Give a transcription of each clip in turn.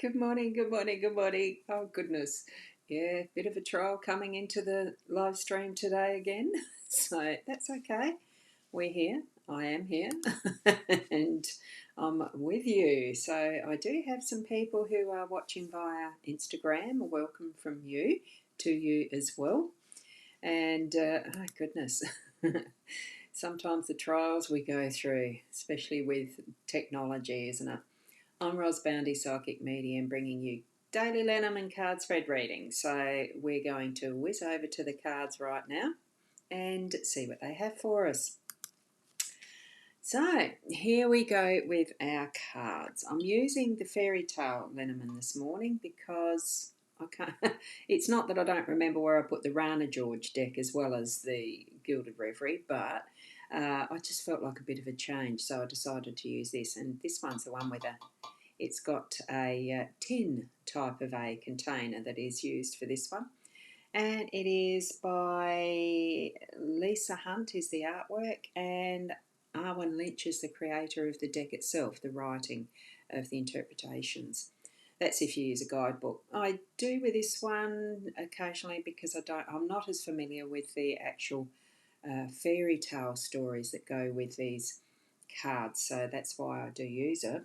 Good morning, good morning, good morning. Oh, goodness. Yeah, bit of a trial coming into the live stream today again. So that's okay. We're here. I am here. And I'm with you. So I do have some people who are watching via Instagram. Welcome from you to you as well. And oh, goodness. Sometimes the trials we go through, especially with technology, isn't it? I'm Ros Boundy, Psychic Medium, bringing you daily Lenormand card spread reading. So we're going to whiz over to the cards right now and see what they have for us. So here we go with our cards. I'm using the Fairy Tale Lenormand this morning because I can't. It's not that I don't remember where I put the Rana George deck as well as the Gilded Reverie, but I just felt like a bit of a change, so I decided to use this. And this one's the one with it's got a tin type of a container that is used for this one. And it is by Lisa Hunt is the artwork, and Arwen Lynch is the creator of the deck itself, the writing of the interpretations. That's if you use a guidebook. I do with this one occasionally because I'm not as familiar with the actual fairy tale stories that go with these cards, so that's why I do use it.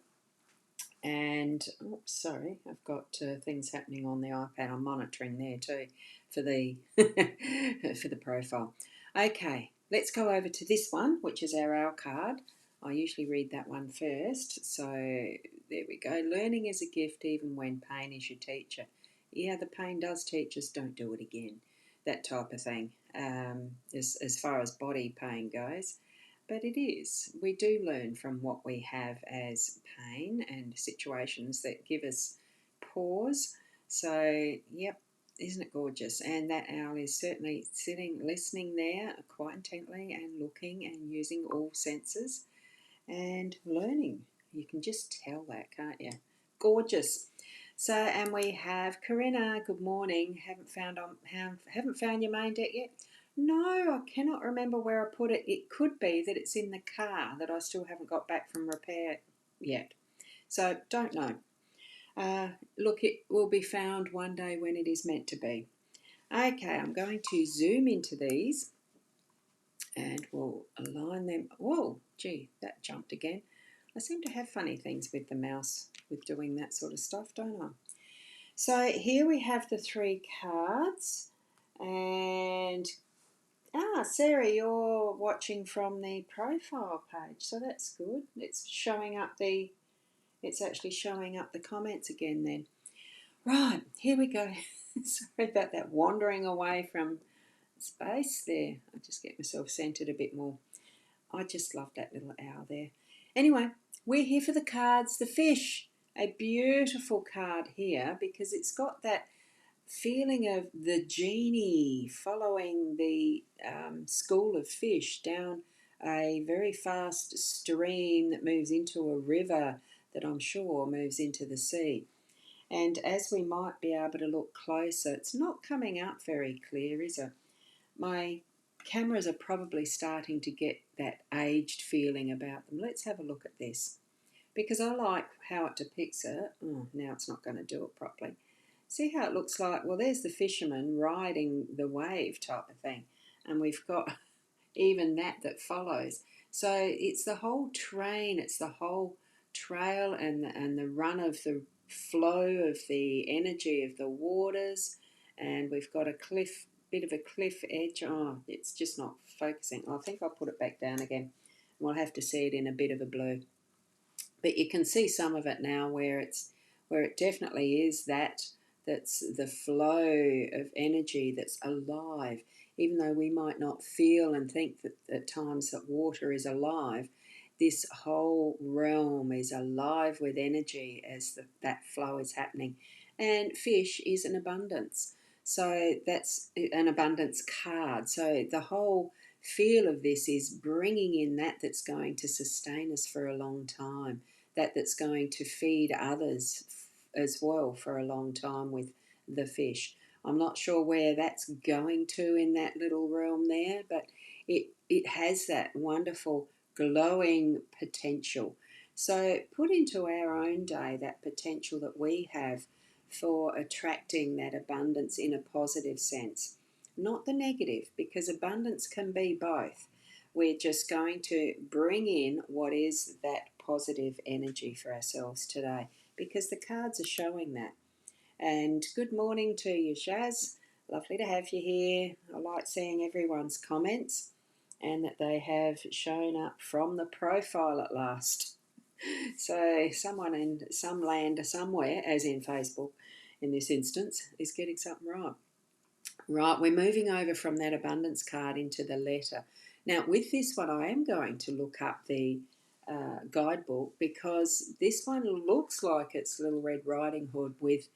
And oops, sorry, I've got things happening on the iPad. I'm monitoring there too for the for the profile. Okay, let's go over to this one, which is our owl card. I usually read that one first. So there we go. Learning is a gift, even when pain is your teacher. Yeah, the pain does teach us. Don't do it again. That type of thing. As far as body pain goes. But it is. We do learn from what we have as pain and situations that give us pause. So, yep, isn't it gorgeous? And that owl is certainly sitting, listening there quite intently and looking and using all senses and learning. You can just tell that, can't you? Gorgeous. So, and we have Corinna. Good morning. Haven't found your main deck yet. No, I cannot remember where I put it. It could be that it's in the car that I still haven't got back from repair yet. So don't know. Look, it will be found one day when it is meant to be. Okay, I'm going to zoom into these and we'll align them. Whoa, gee, that jumped again. I seem to have funny things with the mouse with doing that sort of stuff, don't I? So here we have the three cards, and Sarah, you're watching from the profile page, so that's good. It's actually showing up the comments again then. Right, here we go. Sorry about that wandering away from space there. I just get myself centered a bit more. I just love that little owl there. Anyway, we're here for the cards. The fish, a beautiful card here because it's got that feeling of the genie following the school of fish down a very fast stream that moves into a river that I'm sure moves into the sea. And as we might be able to look closer, it's not coming up very clear, is it? My cameras are probably starting to get that aged feeling about them. Let's have a look at this because I like how it depicts it. Oh, now it's not going to do it properly. See how it looks like? Well, there's the fisherman riding the wave type of thing, and we've got even that follows. So it's the whole train, it's the whole trail and the run of the flow of the energy of the waters, and we've got a bit of a cliff edge. Oh, it's just not focusing. I think I'll put it back down again. We'll have to see it in a bit of a blue, but you can see some of it now where it definitely is that's the flow of energy that's alive. Even though we might not feel and think that at times that water is alive, this whole realm is alive with energy as that flow is happening. And fish is an abundance. So that's an abundance card. So the whole feel of this is bringing in that's going to sustain us for a long time, that's going to feed others as well for a long time with the fish. I'm not sure where that's going to in that little realm there, but it has that wonderful glowing potential. So put into our own day that potential that we have for attracting that abundance in a positive sense, not the negative, because abundance can be both. We're just going to bring in what is that positive energy for ourselves today, because the cards are showing that. And good morning to you, Shaz. Lovely to have you here. I like seeing everyone's comments and that they have shown up from the profile at last. So someone in some land somewhere, as in Facebook in this instance, is getting something right. Right, we're moving over from that abundance card into the letter. Now, with this one, I am going to look up the guidebook, because this one looks like it's Little Red Riding Hood with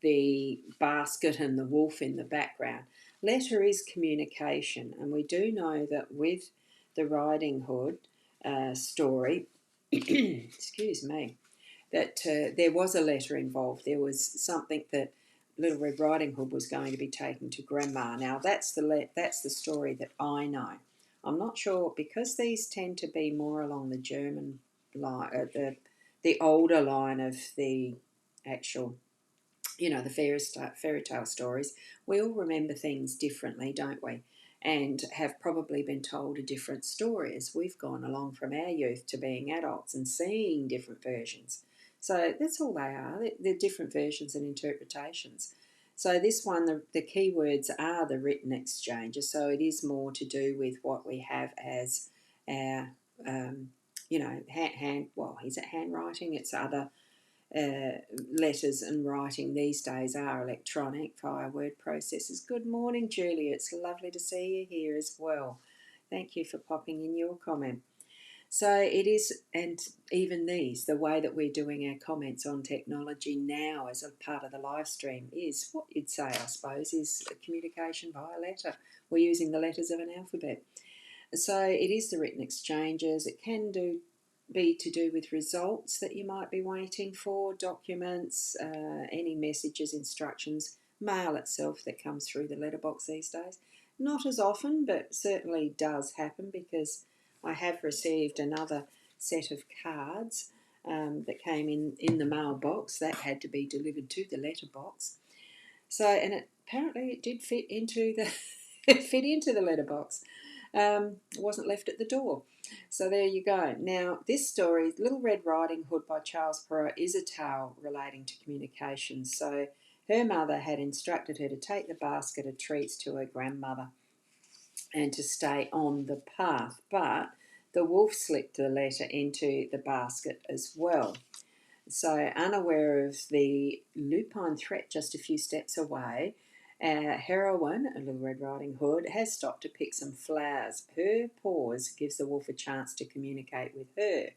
the basket and the wolf in the background. Letter is communication, and we do know that with the Riding Hood story, excuse me, that there was a letter involved. There was something that Little Red Riding Hood was going to be taken to Grandma. Now that's the story that I know. I'm not sure, because these tend to be more along the German line, the older line of the actual, the fairy tale stories. We all remember things differently, don't we? And have probably been told a different story as we've gone along from our youth to being adults and seeing different versions. So that's all they are. They're different versions and interpretations. So this one, the key words are the written exchanges. So it is more to do with what we have as our, is it handwriting? It's other letters and writing these days are electronic via word processors. Good morning, Julia. It's lovely to see you here as well. Thank you for popping in your comment. So it is, and even these, the way that we're doing our comments on technology now as a part of the live stream is what you'd say, I suppose, is communication via letter. We're using the letters of an alphabet. So it is the written exchanges. It can be to do with results that you might be waiting for, documents, any messages, instructions, mail itself that comes through the letterbox these days. Not as often, but certainly does happen, because I have received another set of cards that came in the mailbox that had to be delivered to the letterbox. So, and apparently it did fit into the letterbox. It wasn't left at the door. So there you go. Now, this story, Little Red Riding Hood by Charles Perrault, is a tale relating to communication. So her mother had instructed her to take the basket of treats to her grandmother and to stay on the path. But the wolf slipped the letter into the basket as well. So, unaware of the lupine threat just a few steps away, our heroine, a Little Red Riding Hood, has stopped to pick some flowers. Her pause gives the wolf a chance to communicate with her,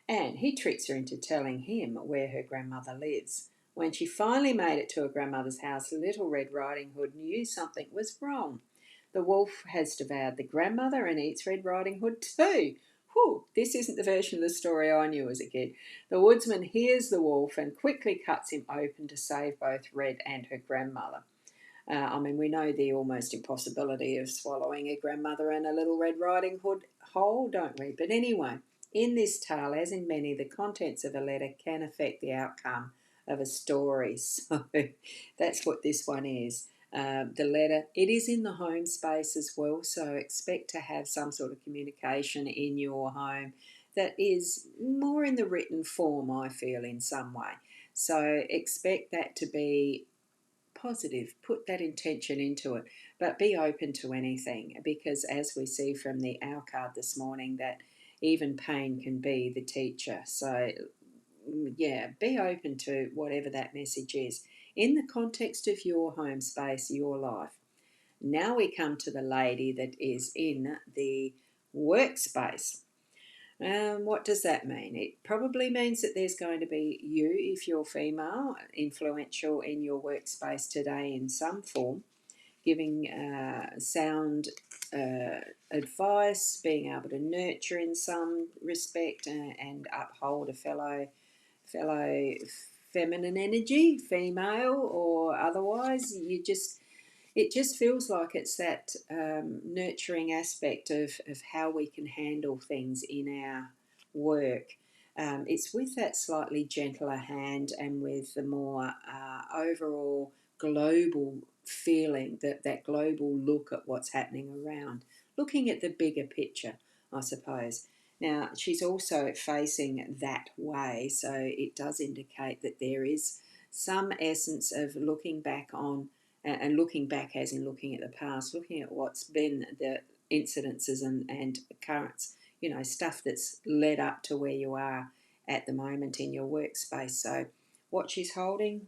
and he tricks her into telling him where her grandmother lives. When she finally made it to her grandmother's house, Little Red Riding Hood knew something was wrong. The wolf has devoured the grandmother and eats Red Riding Hood too. Whew, this isn't the version of the story I knew as a kid. The woodsman hears the wolf and quickly cuts him open to save both Red and her grandmother. We know the almost impossibility of swallowing a grandmother and a Little Red Riding Hood whole, don't we? But anyway, in this tale, as in many, the contents of a letter can affect the outcome of a story. So that's what this one is. The letter, it is in the home space as well, so expect to have some sort of communication in your home that is more in the written form, I feel, in some way. So expect that to be positive, put that intention into it, but be open to anything, because as we see from the owl card this morning, that even pain can be the teacher. So yeah, be open to whatever that message is in the context of your home space, your life. Now we come to the lady that is in the workspace. What does that mean? It probably means that there's going to be you, if you're female, influential in your workspace today in some form, giving sound advice, being able to nurture in some respect, and uphold a fellow feminine energy, female or otherwise. It just feels like it's that nurturing aspect of how we can handle things in our work. It's with that slightly gentler hand and with the more overall global feeling, that global look at what's happening around, looking at the bigger picture, I suppose. Now, she's also facing that way, so it does indicate that there is some essence of looking back on, and looking back as in looking at the past, looking at what's been the incidences and occurrence, stuff that's led up to where you are at the moment in your workspace. So, what she's holding,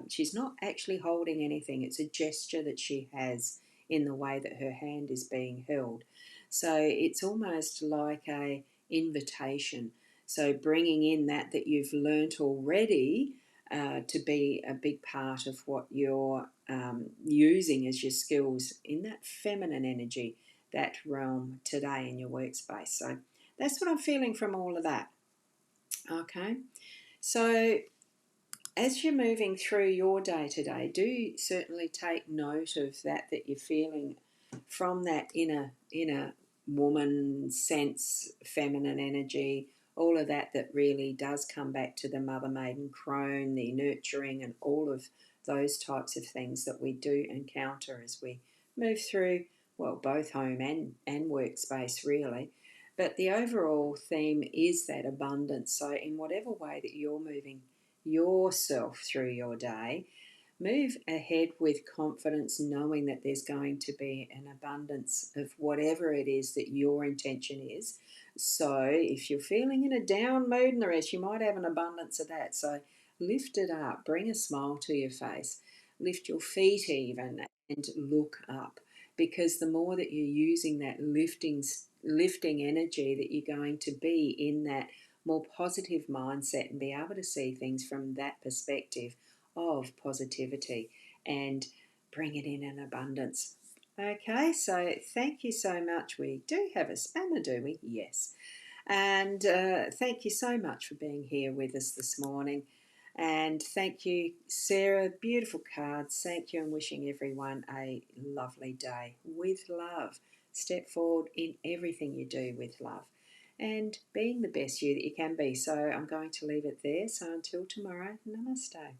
she's not actually holding anything, it's a gesture that she has in the way that her hand is being held. So, it's almost like a invitation. So, bringing in that you've learnt already. To be a big part of what you're using as your skills in that feminine energy, that realm today in your workspace. So that's what I'm feeling from all of that. Okay, so as you're moving through your day today, do certainly take note of that you're feeling from that inner woman sense, feminine energy, all of that really does come back to the mother maiden crone, the nurturing, and all of those types of things that we do encounter as we move through, well, both home and workspace, really. But the overall theme is that abundance. So, in whatever way that you're moving yourself through your day, move ahead with confidence, knowing that there's going to be an abundance of whatever it is that your intention is. So, if you're feeling in a down mood and the rest, you might have an abundance of that. So, lift it up, bring a smile to your face, lift your feet even, and look up. Because the more that you're using that lifting energy, that you're going to be in that more positive mindset and be able to see things from that perspective of positivity and bring it in abundance. Okay, so thank you so much. We do have a spammer, do we? Yes. And thank you so much for being here with us this morning. And thank you, Sarah. Beautiful cards. Thank you, and wishing everyone a lovely day with love. Step forward in everything you do with love and being the best you that you can be. So I'm going to leave it there. So until tomorrow, namaste.